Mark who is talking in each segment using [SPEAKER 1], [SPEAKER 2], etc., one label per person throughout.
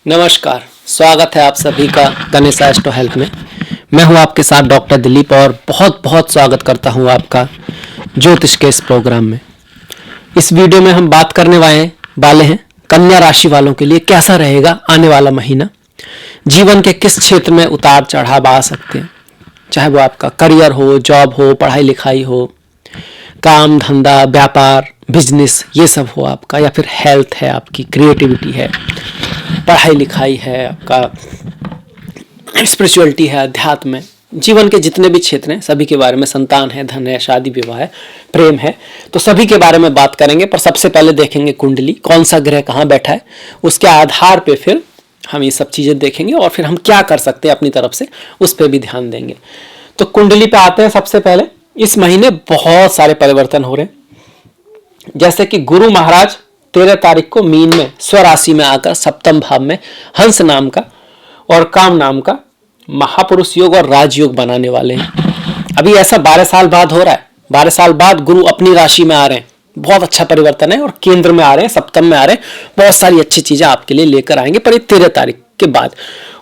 [SPEAKER 1] नमस्कार, स्वागत है आप सभी का गणेश एस्ट्रो हेल्थ में। मैं हूं आपके साथ डॉक्टर दिलीप और बहुत बहुत स्वागत करता हूं आपका ज्योतिष के इस प्रोग्राम में। इस वीडियो में हम बात करने वाले हैं कन्या राशि वालों के लिए कैसा रहेगा आने वाला महीना। जीवन के किस क्षेत्र में उतार चढ़ाव आ सकते हैं, चाहे वो आपका करियर हो, जॉब हो, पढ़ाई लिखाई हो, काम धंधा, व्यापार, बिजनेस, ये सब हो आपका, या फिर हेल्थ है आपकी, क्रिएटिविटी है, पढ़ाई लिखाई है आपका, स्पिरिचुअलिटी है, अध्यात्म है, जीवन के जितने भी क्षेत्र हैं सभी के बारे में, संतान है, धन है, शादी विवाह है, प्रेम है, तो सभी के बारे में बात करेंगे। पर सबसे पहले देखेंगे कुंडली, कौन सा ग्रह कहाँ बैठा है, उसके आधार पे फिर हम ये सब चीजें देखेंगे और फिर हम क्या कर सकते हैं अपनी तरफ से, उस पर भी ध्यान देंगे। तो कुंडली पे आते हैं। सबसे पहले इस महीने बहुत सारे परिवर्तन हो रहे हैं, जैसे कि गुरु महाराज 13 तारीख को मीन में स्वराशि में आकर सप्तम भाव में हंस नाम का और काम नाम का महापुरुष योग और राजयोग बनाने वाले हैं। अभी ऐसा 12 साल बाद हो रहा है। 12 साल बाद गुरु अपनी राशि में आ रहे हैं, बहुत अच्छा परिवर्तन है, और केंद्र में आ रहे हैं, सप्तम में आ रहे हैं, बहुत सारी अच्छी चीजें आपके लिए लेकर आएंगे। पर ये 13 तारीख के बाद,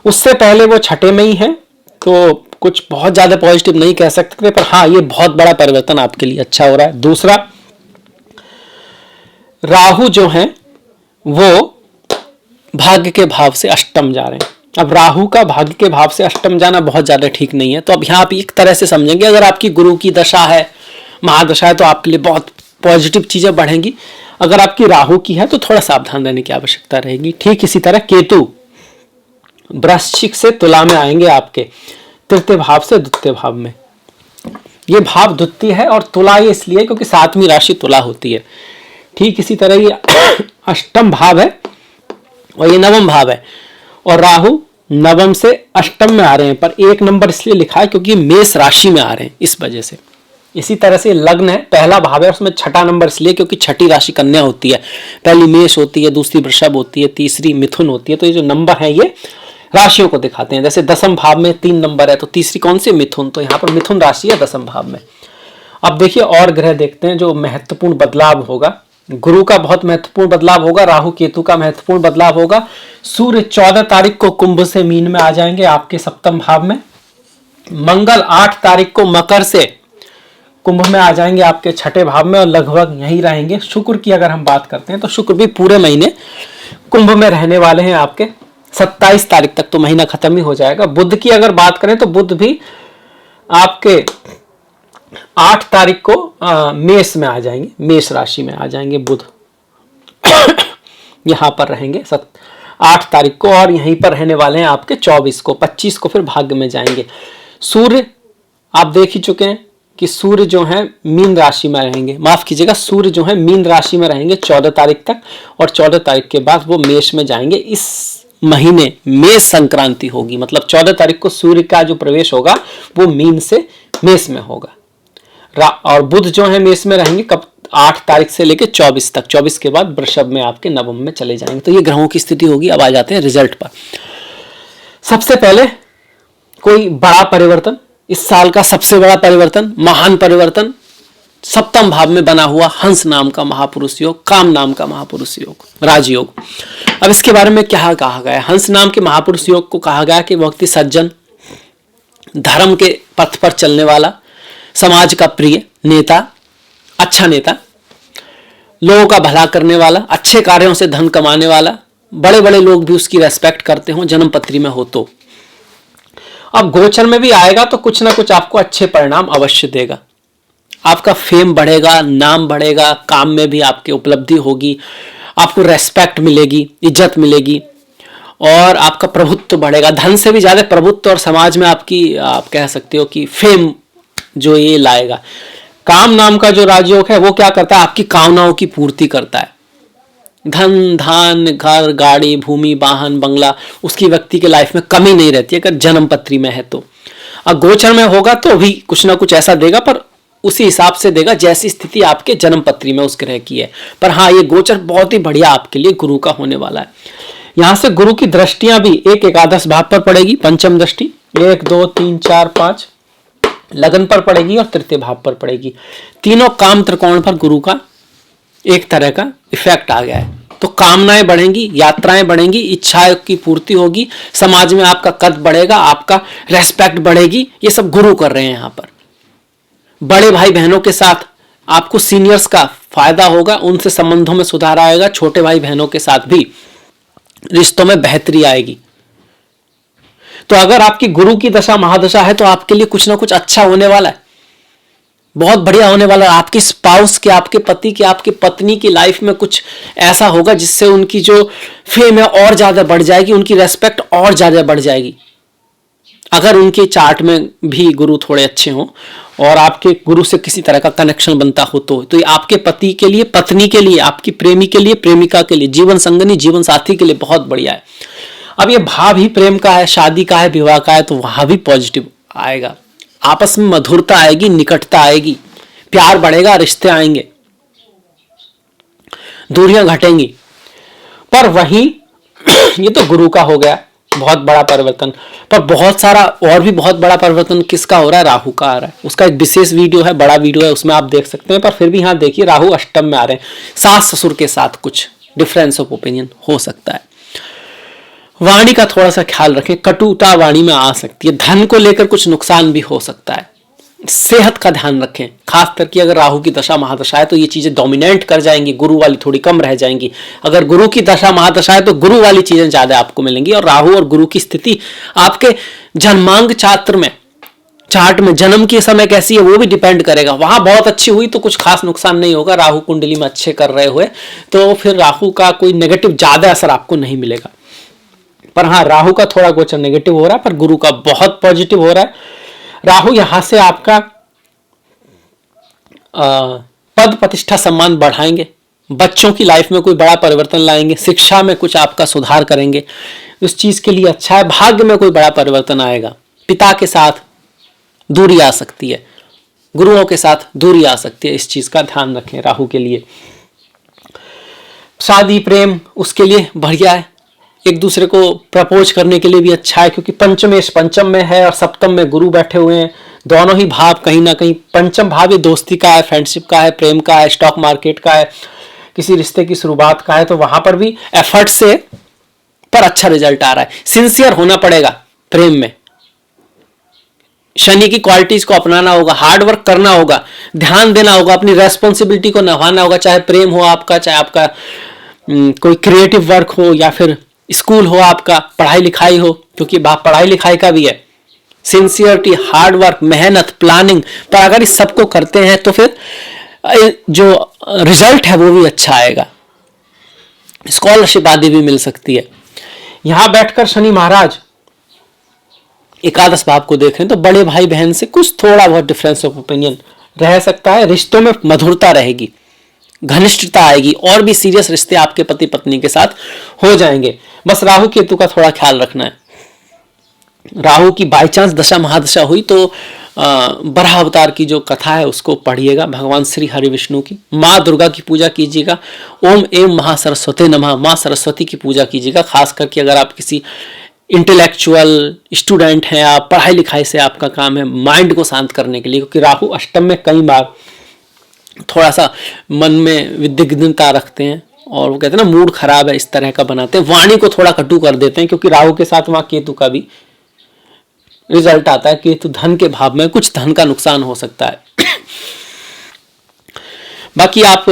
[SPEAKER 1] उससे पहले वो छठे में ही है, तो कुछ बहुत ज्यादा पॉजिटिव नहीं कह सकते, पर हाँ ये बहुत बड़ा परिवर्तन आपके लिए अच्छा हो रहा है। दूसरा, राहु जो है वो भाग्य के भाव से अष्टम जा रहे हैं। अब राहु का भाग्य के भाव से अष्टम जाना बहुत ज्यादा ठीक नहीं है। तो अब यहाँ आप एक तरह से समझेंगे, अगर आपकी गुरु की दशा है, महादशा है, तो आपके लिए बहुत पॉजिटिव चीजें बढ़ेंगी। अगर आपकी राहु की है तो थोड़ा सावधान रहने की आवश्यकता रहेगी। ठीक इसी तरह केतु वृश्चिक से तुला में आएंगे, आपके तृतीय भाव से द्वितीय भाव में। ये भाव द्वितीय है और तुला ये इसलिए क्योंकि 7वीं राशि तुला होती है। ठीक इसी तरह ये अष्टम भाव है और ये नवम भाव है, और राहु नवम से अष्टम में आ रहे हैं, पर 1 नंबर इसलिए लिखा है क्योंकि मेष राशि में आ रहे हैं, इस वजह से। इसी तरह से लग्न है, पहला भाव है, उसमें छठा नंबर इसलिए क्योंकि छठी राशि कन्या होती है। पहली मेष होती है, दूसरी वृषभ होती है, तीसरी मिथुन होती है। तो ये जो नंबर है ये राशियों को दिखाते हैं। जैसे 10म भाव में 3 नंबर है, तो तीसरी कौन सी, मिथुन, तो यहाँ पर मिथुन राशि है 10म भाव में। अब देखिए और ग्रह देखते हैं जो महत्वपूर्ण बदलाव होगा। गुरु का बहुत महत्वपूर्ण बदलाव होगा, राहु केतु का महत्वपूर्ण बदलाव होगा। सूर्य 14 तारीख को कुंभ से मीन में आ जाएंगे आपके सप्तम भाव में। मंगल 8 तारीख को मकर से कुंभ में आ जाएंगे आपके छठे भाव में और लगभग यहीं रहेंगे। शुक्र की अगर हम बात करते हैं तो शुक्र भी पूरे महीने कुंभ में रहने वाले हैं आपके 27 तारीख तक, तो महीना खत्म ही हो जाएगा। बुध की अगर बात करें तो बुध भी आपके 8 तारीख को मेष में आ जाएंगे, मेष राशि में आ जाएंगे बुध। यहां पर रहेंगे 8 तारीख को, और यहीं पर रहने वाले हैं आपके 24 को, 25 को फिर भाग्य में जाएंगे। सूर्य आप देख ही चुके हैं कि सूर्य जो है मीन राशि में रहेंगे, माफ कीजिएगा, सूर्य जो है मीन राशि में रहेंगे 14 तारीख तक, और 14 तारीख के बाद वो मेष में जाएंगे। इस महीने मेष संक्रांति होगी, मतलब 14 तारीख को सूर्य का जो प्रवेश होगा वो मीन से मेष में होगा। और बुध जो है मेष में रहेंगे कब, 8 तारीख से लेकर 24 तक। 24 के बाद वृषभ में आपके नवम में चले जाएंगे। तो ये ग्रहों की स्थिति होगी। अब आ जाते हैं रिजल्ट पर। सबसे पहले कोई बड़ा परिवर्तन, इस साल का सबसे बड़ा परिवर्तन, महान परिवर्तन, सप्तम भाव में बना हुआ हंस नाम का महापुरुष योग, काम नाम का महापुरुष योग, राजयोग। अब इसके बारे में क्या कहा गया है? हंस नाम के महापुरुष योग को कहा गया कि व्यक्ति सज्जन, धर्म के पथ पर चलने वाला, समाज का प्रिय नेता, अच्छा नेता, लोगों का भला करने वाला, अच्छे कार्यों से धन कमाने वाला, बड़े बड़े लोग भी उसकी रेस्पेक्ट करते हो, जन्म पत्री में हो तो। अब गोचर में भी आएगा तो कुछ ना कुछ आपको अच्छे परिणाम अवश्य देगा। आपका फेम बढ़ेगा, नाम बढ़ेगा, काम में भी आपकी उपलब्धि होगी, आपको रेस्पेक्ट मिलेगी, इज्जत मिलेगी, और आपका प्रभुत्व बढ़ेगा। धन से भी ज्यादा प्रभुत्व और समाज में आपकी, आप कह सकते हो कि फेम जो ये लाएगा। काम नाम का जो राजयोग है वो क्या करता है, आपकी कामनाओं की पूर्ति करता है। धन धान, घर, गाड़ी, भूमि, वाहन, बंगला, उसकी व्यक्ति के लाइफ में कमी नहीं रहती है अगर जन्म पत्री में है तो। अब गोचर में होगा तो भी कुछ ना कुछ ऐसा देगा, पर उसी हिसाब से देगा जैसी स्थिति आपके जन्म पत्री में उस ग्रह की है। पर हाँ, ये गोचर बहुत ही बढ़िया आपके लिए गुरु का होने वाला है। यहां से गुरु की दृष्टियां भी एक एकादश भाव पर पड़ेगी, पंचम दृष्टि 1 2 3 4 5 लगन पर पड़ेगी और तृतीय भाव पर पड़ेगी। तीनों काम त्रिकोण पर गुरु का एक तरह का इफेक्ट आ गया है। तो कामनाएं बढ़ेंगी, यात्राएं बढ़ेंगी, इच्छाओं की पूर्ति होगी, समाज में आपका कद बढ़ेगा, आपका रेस्पेक्ट बढ़ेगी। ये सब गुरु कर रहे हैं यहां पर। बड़े भाई बहनों के साथ आपको सीनियर्स का फायदा होगा, उनसे संबंधों में सुधार आएगा। छोटे भाई बहनों के साथ भी रिश्तों में बेहतरी आएगी। तो अगर आपकी गुरु की दशा महादशा है तो आपके लिए कुछ ना कुछ अच्छा होने वाला है, बहुत बढ़िया होने वाला है। आपकी स्पाउस के, आपके पति के, आपकी पत्नी की लाइफ में कुछ ऐसा होगा जिससे उनकी जो फेम है और ज्यादा बढ़ जाएगी, उनकी रेस्पेक्ट और ज्यादा बढ़ जाएगी। अगर उनके चार्ट में भी गुरु थोड़े अच्छे हों और आपके गुरु से किसी तरह का कनेक्शन बनता हो तो ये आपके पति के लिए, पत्नी के लिए, आपकी प्रेमी के लिए, प्रेमिका के लिए, जीवन संगनी, जीवन साथी के लिए बहुत बढ़िया है। अब ये भाव ही प्रेम का है, शादी का है, विवाह का है, तो वहां भी पॉजिटिव आएगा। आपस में मधुरता आएगी, निकटता आएगी, प्यार बढ़ेगा, रिश्ते आएंगे, दूरियां घटेंगी। पर वहीं ये तो गुरु का हो गया बहुत बड़ा परिवर्तन, पर बहुत सारा और भी बहुत बड़ा परिवर्तन किसका हो रहा है? राहु का आ रहा है। उसका एक विशेष वीडियो है, बड़ा वीडियो है, उसमें आप देख सकते हैं। पर फिर भी यहां देखिए, राहु अष्टम में आ रहे हैं। सास ससुर के साथ कुछ डिफरेंस ऑफ ओपिनियन हो सकता है। वाणी का थोड़ा सा ख्याल रखें, कटुता वाणी में आ सकती है। धन को लेकर कुछ नुकसान भी हो सकता है। सेहत का ध्यान रखें, खास करके अगर राहु की दशा महादशा है तो ये चीजें डोमिनेट कर जाएंगी, गुरु वाली थोड़ी कम रह जाएंगी। अगर गुरु की दशा महादशा है तो गुरु वाली चीजें ज्यादा आपको मिलेंगी। और राहु और गुरु की स्थिति आपके जन्मांग चार्ट में जन्म के समय कैसी है वो भी डिपेंड करेगा। वहां बहुत अच्छी हुई तो कुछ खास नुकसान नहीं होगा। राहु कुंडली में अच्छे कर रहे हुए तो फिर राहु का कोई नेगेटिव ज्यादा असर आपको नहीं मिलेगा। पर हाँ, राहु का थोड़ा गोचर नेगेटिव हो रहा है, पर गुरु का बहुत पॉजिटिव हो रहा है। राहु यहां से आपका पद प्रतिष्ठा सम्मान बढ़ाएंगे, बच्चों की लाइफ में कोई बड़ा परिवर्तन लाएंगे, शिक्षा में कुछ आपका सुधार करेंगे, उस चीज के लिए अच्छा है। भाग्य में कोई बड़ा परिवर्तन आएगा। पिता के साथ दूरी आ सकती है, गुरुओं के साथ दूरी आ सकती है, इस चीज का ध्यान रखें राहु के लिए। शादी प्रेम उसके लिए बढ़िया है, एक दूसरे को प्रपोज करने के लिए भी अच्छा है, क्योंकि पंचमेश पंचम में है और सप्तम में गुरु बैठे हुए हैं। दोनों ही भाव कहीं ना कहीं, पंचम भाव ये दोस्ती का है, फ्रेंडशिप का है, प्रेम का है, स्टॉक मार्केट का है, किसी रिश्ते की शुरुआत का है, तो वहां पर भी एफर्ट से पर अच्छा रिजल्ट आ रहा है। सिंसियर होना पड़ेगा प्रेम में, शनि की क्वालिटीज को अपनाना होगा, हार्ड वर्क करना होगा, ध्यान देना होगा, अपनी रेस्पॉन्सिबिलिटी को निभाना होगा। चाहे प्रेम हो आपका, चाहे आपका कोई क्रिएटिव वर्क हो, या फिर स्कूल हो, आपका पढ़ाई लिखाई हो, क्योंकि पढ़ाई लिखाई का भी है। सिंसियरिटी, हार्ड वर्क, मेहनत, प्लानिंग, पर अगर इस सबको करते हैं तो फिर जो रिजल्ट है वो भी अच्छा आएगा। स्कॉलरशिप आदि भी मिल सकती है। यहां बैठकर शनि महाराज एकादश भाव को देखें तो बड़े भाई बहन से कुछ थोड़ा बहुत डिफरेंस ऑफ ओपिनियन रह सकता है। रिश्तों में मधुरता रहेगी, घनिष्ठता आएगी, और भी सीरियस रिश्ते आपके पति पत्नी के साथ हो जाएंगे। बस राहु केतु का थोड़ा ख्याल रखना है। राहु की बाई चांस दशा महादशा हुई तो बराह अवतार की जो कथा है उसको पढ़िएगा, भगवान श्री हरि विष्णु की। माँ दुर्गा की पूजा कीजिएगा, ओम एम महासरस्वती नमः, माँ सरस्वती की पूजा कीजिएगा। खास करके अगर आप किसी इंटेलेक्चुअल स्टूडेंट हैं, आप पढ़ाई लिखाई से आपका काम है माइंड को शांत करने के लिए, क्योंकि राहु अष्टम में कई बार थोड़ा सा मन में विद्विग्नता रखते हैं और वो कहते हैं ना मूड खराब है, इस तरह का बनाते हैं, वाणी को थोड़ा कटु कर देते हैं, क्योंकि राहु के साथ वहां केतु का भी रिजल्ट आता है। केतु धन के भाव में, कुछ धन का नुकसान हो सकता है। बाकी आप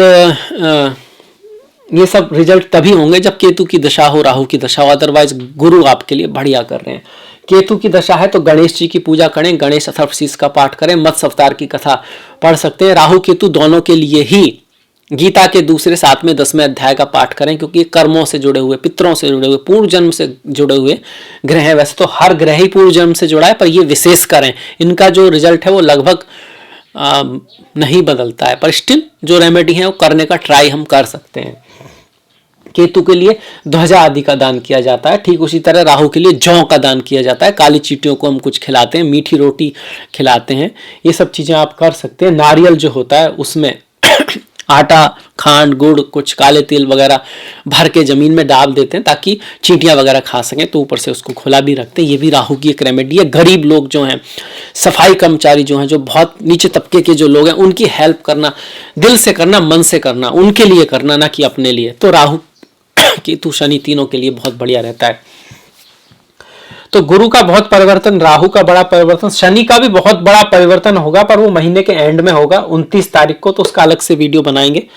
[SPEAKER 1] ये सब रिजल्ट तभी होंगे जब केतु की दशा हो, राहु की दशा हो, अदरवाइज गुरु आपके लिए बढ़िया कर रहे हैं। केतु की दशा है तो गणेश जी की पूजा करें, गणेश अथर्वशीष का पाठ करें, मत्स्य अवतार की कथा पढ़ सकते हैं। राहु केतु दोनों के लिए ही गीता के दूसरे 7वें 10वें अध्याय का पाठ करें, क्योंकि कर्मों से जुड़े हुए, पितरों से जुड़े हुए, पूर्व जन्म से जुड़े हुए ग्रह हैं। वैसे तो हर ग्रह ही पूर्व जन्म से जुड़ा है, पर ये विशेष करें, इनका जो रिजल्ट है वो लगभग नहीं बदलता है, पर स्टिल जो रेमेडी है वो करने का ट्राई हम कर सकते हैं। केतु के लिए ध्वजा आदि का दान किया जाता है, ठीक उसी तरह राहु के लिए जौ का दान किया जाता है। काली चींटियों को हम कुछ खिलाते हैं, मीठी रोटी खिलाते हैं, ये सब चीजें आप कर सकते हैं। नारियल जो होता है उसमें आटा, खांड, गुड़, कुछ काले तिल वगैरह भर के जमीन में डाल देते हैं ताकि चींटियां वगैरह खा सकें, तो ऊपर से उसको खुला भी रखते हैं। ये भी राहु की एक रेमेडी है। गरीब लोग जो हैं, सफाई कर्मचारी जो हैं, जो बहुत नीचे तबके के जो लोग हैं, उनकी हेल्प करना, दिल से करना, मन से करना, उनके लिए करना, ना कि अपने लिए। तो राहु केतु शनि तीनों के लिए बहुत बढ़िया रहता है। तो गुरु का बहुत परिवर्तन, राहु का बड़ा परिवर्तन, शनि का भी बहुत बड़ा परिवर्तन होगा, पर वो महीने के एंड में होगा 29 तारीख को, तो उसका अलग से वीडियो बनाएंगे।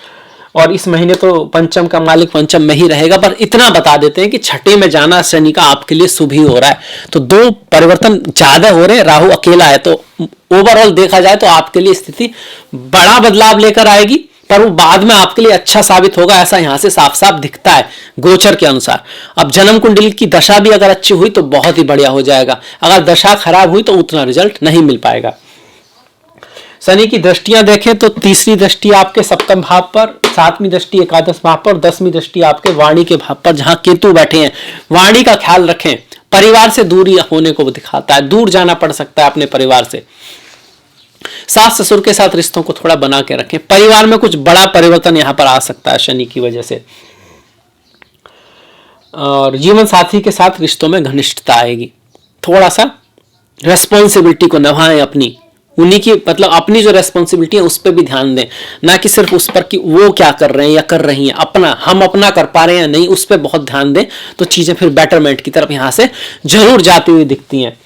[SPEAKER 1] और इस महीने तो पंचम का मालिक पंचम में ही रहेगा, पर इतना बता देते हैं कि छठे में जाना शनि का आपके लिए शुभ ही हो रहा है। तो दो परिवर्तन ज्यादा हो रहे हैं, राहु अकेला है, तो ओवरऑल देखा जाए तो आपके लिए स्थिति बड़ा बदलाव लेकर आएगी, पर वो बाद में आपके लिए अच्छा साबित होगा, ऐसा यहां से साफ साफ दिखता है गोचर के अनुसार। अब जन्म कुंडली की दशा भी अगर अच्छी हुई तो बहुत ही बढ़िया हो जाएगा, अगर दशा खराब हुई तो उतना रिजल्ट नहीं मिल पाएगा। शनि की दृष्टियां देखें तो तीसरी दृष्टि आपके सप्तम भाव पर, सातवीं दृष्टि एकादश भाव पर, 10वीं दृष्टि आपके वाणी के भाव पर, जहां केतु बैठे हैं। वाणी का ख्याल रखें, परिवार से दूरी होने को दिखाता है, दूर जाना पड़ सकता है अपने परिवार से। सास ससुर के साथ रिश्तों को थोड़ा बना के रखें, परिवार में कुछ बड़ा परिवर्तन यहां पर आ सकता है शनि की वजह से। और जीवन साथी के साथ रिश्तों में घनिष्ठता आएगी, थोड़ा सा रेस्पॉन्सिबिलिटी को निभाएं अपनी, उन्हीं की मतलब अपनी जो रेस्पॉन्सिबिलिटी है उस पर भी ध्यान दें, ना कि सिर्फ उस पर कि वो क्या कर रहे हैं या कर रही हैं, अपना हम अपना कर पा रहे हैं नहीं, उस पर बहुत ध्यान दें, तो चीजें फिर बेटरमेंट की तरफ यहां से जरूर जाती हुई दिखती हैं।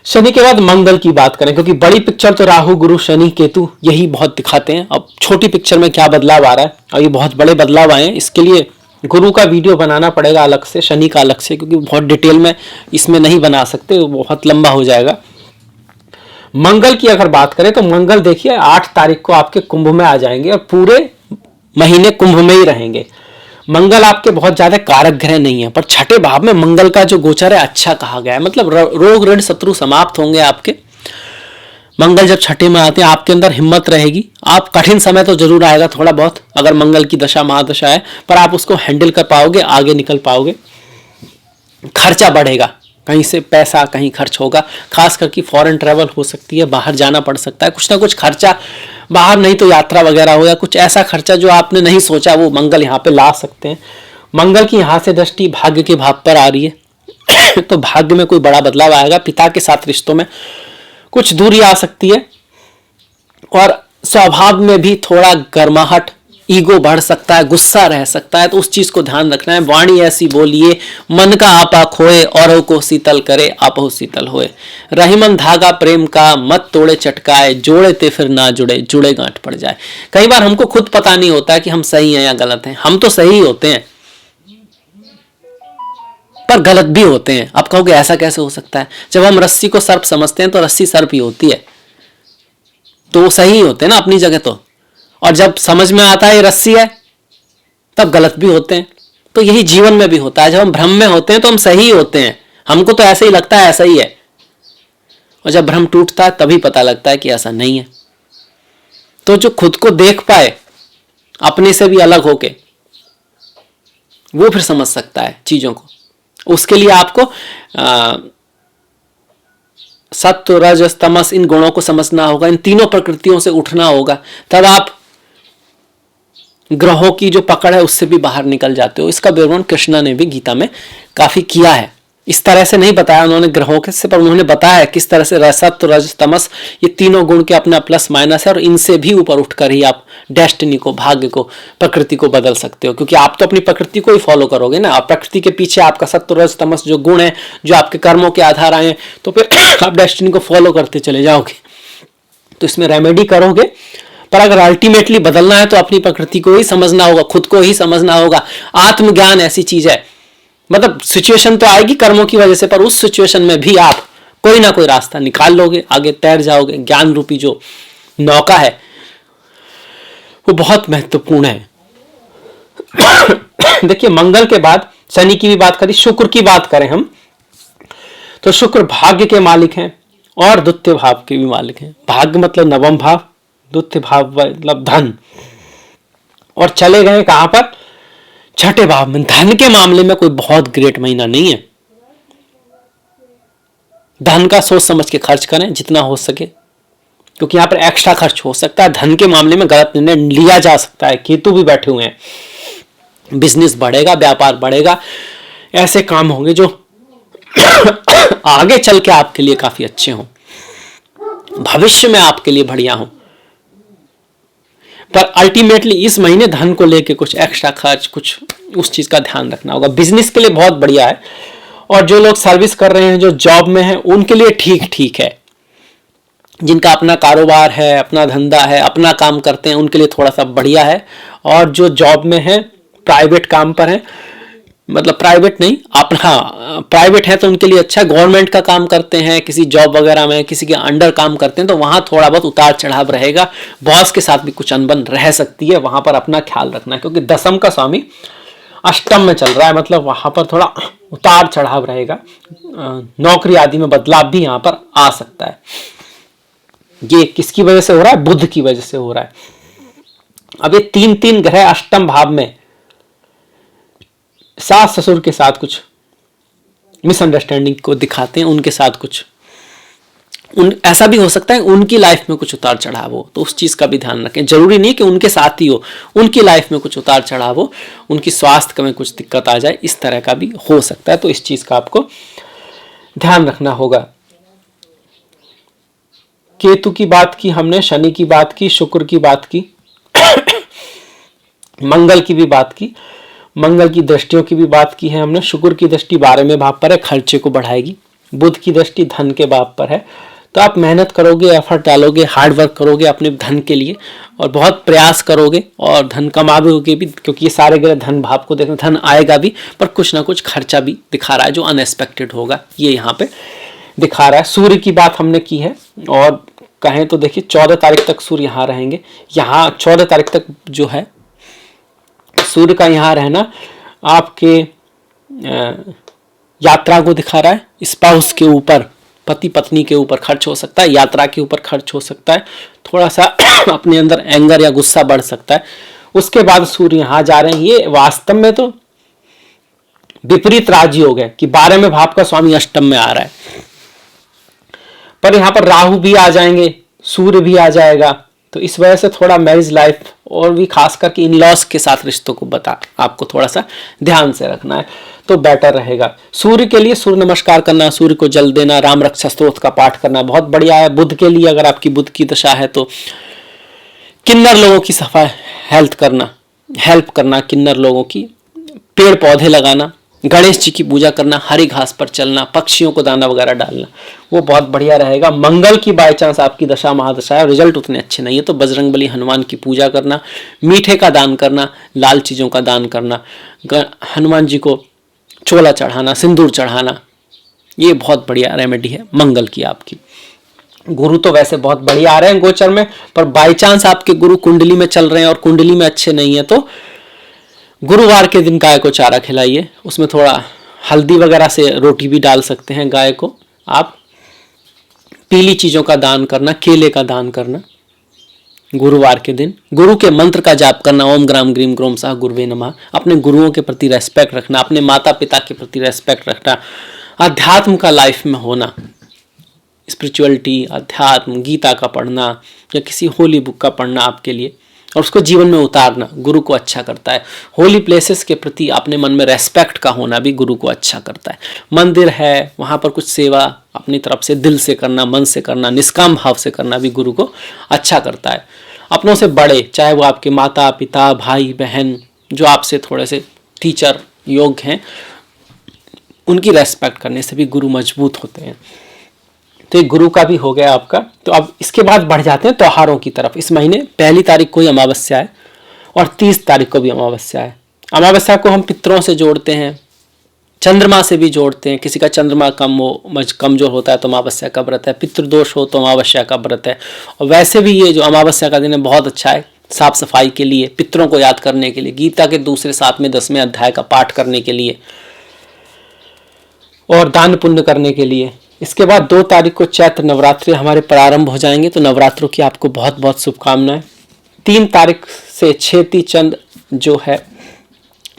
[SPEAKER 1] शनि के बाद मंगल की बात करें, क्योंकि बड़ी पिक्चर तो राहु गुरु शनि केतु यही बहुत दिखाते हैं, अब छोटी पिक्चर में क्या बदलाव आ रहा है, और ये बहुत बड़े बदलाव आए हैं, इसके लिए गुरु का वीडियो बनाना पड़ेगा अलग से, शनि का अलग से, क्योंकि बहुत डिटेल में इसमें नहीं बना सकते, बहुत लंबा हो जाएगा। मंगल की अगर बात करें तो मंगल देखिए 8 तारीख को आपके कुंभ में आ जाएंगे और पूरे महीने कुंभ में ही रहेंगे। मंगल आपके बहुत ज्यादा कारक ग्रह नहीं है, पर छठे भाव में मंगल का जो गोचर है अच्छा कहा गया है, मतलब रोग ऋण शत्रु समाप्त होंगे आपके। मंगल जब छठे में आते हैं आपके अंदर हिम्मत रहेगी, आप कठिन समय तो जरूर आएगा थोड़ा बहुत, अगर मंगल की दशा महादशा है, पर आप उसको हैंडल कर पाओगे, आगे निकल पाओगे। खर्चा बढ़ेगा, कहीं से पैसा कहीं खर्च होगा, खास करके फॉरेन ट्रैवल हो सकती है, बाहर जाना पड़ सकता है, कुछ ना कुछ खर्चा बाहर, नहीं तो यात्रा वगैरह हो या कुछ ऐसा खर्चा जो आपने नहीं सोचा वो मंगल यहाँ पे ला सकते हैं। मंगल की यहाँ से दृष्टि भाग्य के भाव पर आ रही है तो भाग्य में कोई बड़ा बदलाव आएगा, पिता के साथ रिश्तों में कुछ दूरी आ सकती है, और स्वभाव में भी थोड़ा गर्माहट, ईगो बढ़ सकता है, गुस्सा रह सकता है, तो उस चीज को ध्यान रखना है। वाणी ऐसी बोलिए मन का आपा खोए, औरों को शीतल करे आपो शीतल होए। रहीमन धागा प्रेम का मत तोड़े चटकाए, जोड़े ते फिर ना जुड़े, जुड़े गांठ पड़ जाए। कई बार हमको खुद पता नहीं होता है कि हम सही हैं या गलत हैं, हम तो सही होते हैं पर गलत भी होते हैं। आप कहोगे ऐसा कैसे हो सकता है, जब हम रस्सी को सर्प समझते हैं तो रस्सी सर्प ही होती है, तो वो सही होते हैं ना अपनी जगह तो, और जब समझ में आता है ये रस्सी है तब गलत भी होते हैं। तो यही जीवन में भी होता है, जब हम भ्रम में होते हैं तो हम सही होते हैं, हमको तो ऐसे ही लगता है ऐसा ही है, और जब भ्रम टूटता है तभी पता लगता है कि ऐसा नहीं है। तो जो खुद को देख पाए अपने से भी अलग होके, वो फिर समझ सकता है चीजों को। उसके लिए आपको सत्व रजस तमस इन गुणों को समझना होगा, इन तीनों प्रकृतियों से उठना होगा, तब आप ग्रहों की जो पकड़ है उससे भी बाहर निकल जाते हो। इसका विवरण कृष्णा ने भी गीता में काफी किया है, इस तरह से नहीं बताया उन्होंने ग्रहों के से, पर उन्होंने बताया किस तरह से सत्व रजस तमस ये तीनों गुण के अपना प्लस माइनस है, और इनसे भी ऊपर उठकर ही आप डेस्टिनी को, भाग्य को, प्रकृति को बदल सकते हो, क्योंकि आप तो अपनी प्रकृति को ही फॉलो करोगे ना। आप प्रकृति के पीछे आपका सत्व रजस तमस जो गुण है, जो आपके कर्मों के आधार आए, तो फिर आप डेस्टिनी को फॉलो करते चले जाओगे। तो इसमें रेमेडी करोगे, पर अगर अल्टीमेटली बदलना है तो अपनी प्रकृति को ही समझना होगा, खुद को ही समझना होगा। आत्मज्ञान ऐसी चीज है, मतलब सिचुएशन तो आएगी कर्मों की वजह से, पर उस सिचुएशन में भी आप कोई ना कोई रास्ता निकाल लोगे, आगे तैर जाओगे। ज्ञान रूपी जो नौका है वो बहुत महत्वपूर्ण है। देखिए मंगल के बाद शनि की भी बात करी, शुक्र की बात करें हम तो शुक्र भाग्य के मालिक हैं और द्वितीय भाव के भी मालिक हैं। भाग्य मतलब नवम भाव, द्वितीय भाव मतलब धन, और चले गए कहां पर, छठे भाव में। धन के मामले में कोई बहुत ग्रेट महीना नहीं है, धन का सोच समझ के खर्च करें जितना हो सके, क्योंकि यहां पर एक्स्ट्रा खर्च हो सकता है। धन के मामले में गलत निर्णय लिया जा सकता है, केतु भी बैठे हुए हैं, बिजनेस बढ़ेगा, व्यापार बढ़ेगा, ऐसे काम होंगे जो आगे चल के आपके लिए काफी अच्छे हों, भविष्य में आपके लिए बढ़िया हों। पर अल्टीमेटली इस महीने धन को लेके कुछ एक्स्ट्रा खर्च, कुछ उस चीज का ध्यान रखना होगा। बिजनेस के लिए बहुत बढ़िया है, और जो लोग सर्विस कर रहे हैं, जो जॉब में हैं, उनके लिए ठीक ठीक है। जिनका अपना कारोबार है, अपना धंधा है, अपना काम करते हैं, उनके लिए थोड़ा सा बढ़िया है। और जो जॉब में है, प्राइवेट काम पर है, मतलब प्राइवेट नहीं अपना, प्राइवेट है तो उनके लिए अच्छा। गवर्नमेंट का काम करते हैं, किसी जॉब वगैरह में किसी के अंडर काम करते हैं, तो वहां थोड़ा बहुत उतार चढ़ाव रहेगा। बॉस के साथ भी कुछ अनबन रह सकती है, वहां पर अपना ख्याल रखना है, क्योंकि दशम का स्वामी अष्टम में चल रहा है, मतलब वहां पर थोड़ा उतार चढ़ाव रहेगा। नौकरी आदि में बदलाव भी यहां पर आ सकता है। ये किसकी वजह से हो रहा है? बुध की वजह से हो रहा है। अब ये तीन तीन ग्रह अष्टम भाव में सास ससुर के साथ कुछ मिसअंडरस्टैंडिंग को दिखाते हैं, उनके साथ कुछ ऐसा भी हो सकता है उनकी लाइफ में कुछ उतार चढ़ाव हो, तो उस चीज का भी ध्यान रखें। जरूरी नहीं कि उनके साथ ही हो, उनकी लाइफ में कुछ उतार चढ़ाव हो, उनकी स्वास्थ्य में कुछ दिक्कत आ जाए, इस तरह का भी हो सकता है। तो इस चीज का आपको ध्यान रखना होगा। केतु की बात की हमने, शनि की बात की, शुक्र की बात की, मंगल की भी बात की, मंगल की दृष्टियों की भी बात की है हमने। शुक्र की दृष्टि 12वें भाव पर है, खर्चे को बढ़ाएगी। बुध की दृष्टि धन के भाव पर है, तो आप मेहनत करोगे, एफर्ट डालोगे, हार्ड वर्क करोगे अपने धन के लिए, और बहुत प्रयास करोगे और धन कमाओगे भी, क्योंकि ये सारे ग्रह धन भाव को देखना, धन आएगा भी, पर कुछ ना कुछ खर्चा भी दिखा रहा है जो अनएक्सपेक्टेड होगा, ये यहाँ पे दिखा रहा है। सूर्य की बात हमने की है, और कहें तो देखिए 14 तारीख तक सूर्य यहाँ रहेंगे। यहाँ 14 तारीख तक जो है सूर्य का यहाँ रहना आपके यात्रा को दिखा रहा है। स्पाउस के ऊपर, पति पत्नी के ऊपर खर्च हो सकता है, यात्रा के ऊपर खर्च हो सकता है, थोड़ा सा अपने अंदर एंगर या गुस्सा बढ़ सकता है। उसके बाद सूर्य यहाँ जा रहे हैं। ये वास्तव में तो विपरीत राजी हो गए कि 12वें भाव का स्वामी अष्टम में आ रहा है, पर यहाँ पर राहु भी आ जाएंगे, सूर्य भी आ जाएगा, तो इस वजह से थोड़ा मैरिज लाइफ और भी खास करके इन लॉस के साथ रिश्तों को आपको थोड़ा सा ध्यान से रखना है, तो बेटर रहेगा। सूर्य के लिए सूर्य नमस्कार करना, सूर्य को जल देना, राम रक्षा स्तोत्र का पाठ करना बहुत बढ़िया है। बुध के लिए अगर आपकी बुध की दशा है तो किन्नर लोगों की सफाई हेल्प करना, किन्नर लोगों की, पेड़ पौधे लगाना, गणेश जी की पूजा करना, हरी घास पर चलना, पक्षियों को दाना वगैरह डालना, वो बहुत बढ़िया रहेगा। मंगल की बाई चांस आपकी दशा महादशा है, रिजल्ट उतने अच्छे नहीं है, तो बजरंगबली हनुमान की पूजा करना, मीठे का दान करना, लाल चीजों का दान करना, हनुमान जी को चोला चढ़ाना, सिंदूर चढ़ाना, ये बहुत बढ़िया रेमेडी है मंगल की आपकी। गुरु तो वैसे बहुत बढ़िया आ रहे हैं गोचर में, पर बाई चांस आपके गुरु कुंडली में चल रहे हैं और कुंडली में अच्छे नहीं है, तो गुरुवार के दिन गाय को चारा खिलाइए। उसमें थोड़ा हल्दी वगैरह से रोटी भी डाल सकते हैं गाय को आप। पीली चीजों का दान करना, केले का दान करना गुरुवार के दिन। गुरु के मंत्र का जाप करना, ओम ग्राम ग्रीम ग्रोम साह गुरुवे नमः। अपने गुरुओं के प्रति रेस्पेक्ट रखना, अपने माता पिता के प्रति रेस्पेक्ट रखना, अध्यात्म का लाइफ में होना, स्पिरिचुअलिटी, अध्यात्म, गीता का पढ़ना या किसी होली बुक का पढ़ना आपके लिए, और उसको जीवन में उतारना गुरु को अच्छा करता है। होली प्लेसेस के प्रति अपने मन में रेस्पेक्ट का होना भी गुरु को अच्छा करता है। मंदिर है, वहाँ पर कुछ सेवा अपनी तरफ से दिल से करना, मन से करना, निष्काम भाव से करना भी गुरु को अच्छा करता है। अपनों से बड़े, चाहे वो आपके माता पिता, भाई बहन, जो आपसे थोड़े से टीचर योग्य हैं, उनकी रेस्पेक्ट करने से भी गुरु मजबूत होते हैं। तो एक गुरु का भी हो गया आपका। तो अब इसके बाद बढ़ जाते हैं त्योहारों की तरफ। इस महीने 1 तारीख को ही अमावस्या है और 30 तारीख को भी अमावस्या है। अमावस्या को हम पितरों से जोड़ते हैं, चंद्रमा से भी जोड़ते हैं। किसी का चंद्रमा कमजोर होता है तो अमावस्या का व्रत है, पितृदोष हो तो अमावस्या का व्रत है। और वैसे भी ये जो अमावस्या का दिन है बहुत अच्छा है साफ सफाई के लिए, पितरों को याद करने के लिए, गीता के दूसरे 7वें 10वें अध्याय का पाठ करने के लिए और दान पुण्य करने के लिए। इसके बाद 2 तारीख को चैत्र नवरात्रि हमारे प्रारंभ हो जाएंगे, तो नवरात्रों की आपको बहुत बहुत शुभकामनाएं। 3 तारीख से छेती चंद जो है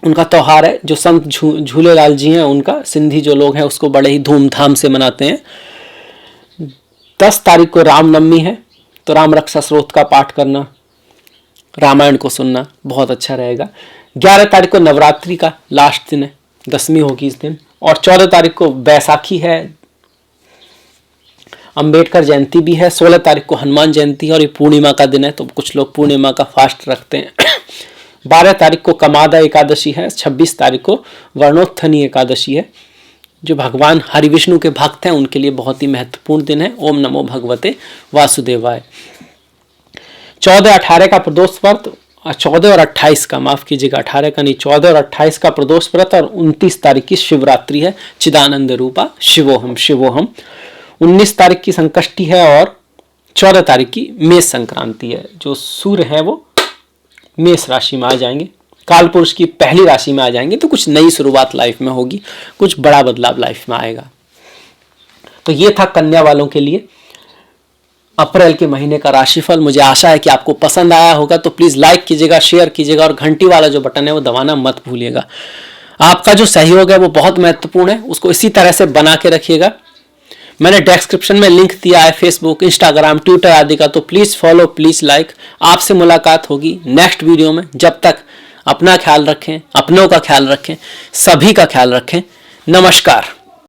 [SPEAKER 1] उनका त्यौहार है, जो संत झूलेलाल जी हैं उनका, सिंधी जो लोग हैं उसको बड़े ही धूमधाम से मनाते हैं। 10 तारीख को रामनवमी है, तो राम रक्षा स्तोत्र का पाठ करना, रामायण को सुनना बहुत अच्छा रहेगा। 11 तारीख को नवरात्रि का लास्ट दिन है, 10वीं होगी इस दिन। और 14 तारीख को बैसाखी है, अंबेडकर जयंती भी है। 16 तारीख को हनुमान जयंती है और ये पूर्णिमा का दिन है, तो कुछ लोग पूर्णिमा का फास्ट रखते हैं। 12 तारीख को कमादा एकादशी है। 26 तारीख को वर्णोत्थनी एकादशी है। जो भगवान हरि विष्णु के भक्त हैं उनके लिए बहुत ही महत्वपूर्ण दिन है। ओम नमो भगवते वासुदेवाय। 14-18 का प्रदोष व्रत, 14 और 28 का, माफ कीजिएगा 18 का नहीं, 14 और 28 का प्रदोष व्रत और 29 तारीख की शिवरात्रि है। चिदानंद रूपा शिवोहम शिवोहम। 19 तारीख की संकष्टी है और 14 तारीख की मेष संक्रांति है। जो सूर्य है वो मेष राशि में आ जाएंगे, काल पुरुष की पहली राशि में आ जाएंगे, तो कुछ नई शुरुआत लाइफ में होगी, कुछ बड़ा बदलाव लाइफ में आएगा। तो ये था कन्या वालों के लिए अप्रैल के महीने का राशिफल। मुझे आशा है कि आपको पसंद आया होगा, तो प्लीज लाइक कीजिएगा, शेयर कीजिएगा और घंटी वाला जो बटन है वो दबाना मत भूलिएगा। आपका जो सहयोग है वो बहुत महत्वपूर्ण है, उसको इसी तरह से बना के रखिएगा। मैंने डिस्क्रिप्शन में लिंक दिया है फेसबुक, इंस्टाग्राम, ट्विटर आदि का, तो प्लीज फॉलो, प्लीज लाइक। आपसे मुलाकात होगी नेक्स्ट वीडियो में। जब तक अपना ख्याल रखें, अपनों का ख्याल रखें, सभी का ख्याल रखें। नमस्कार।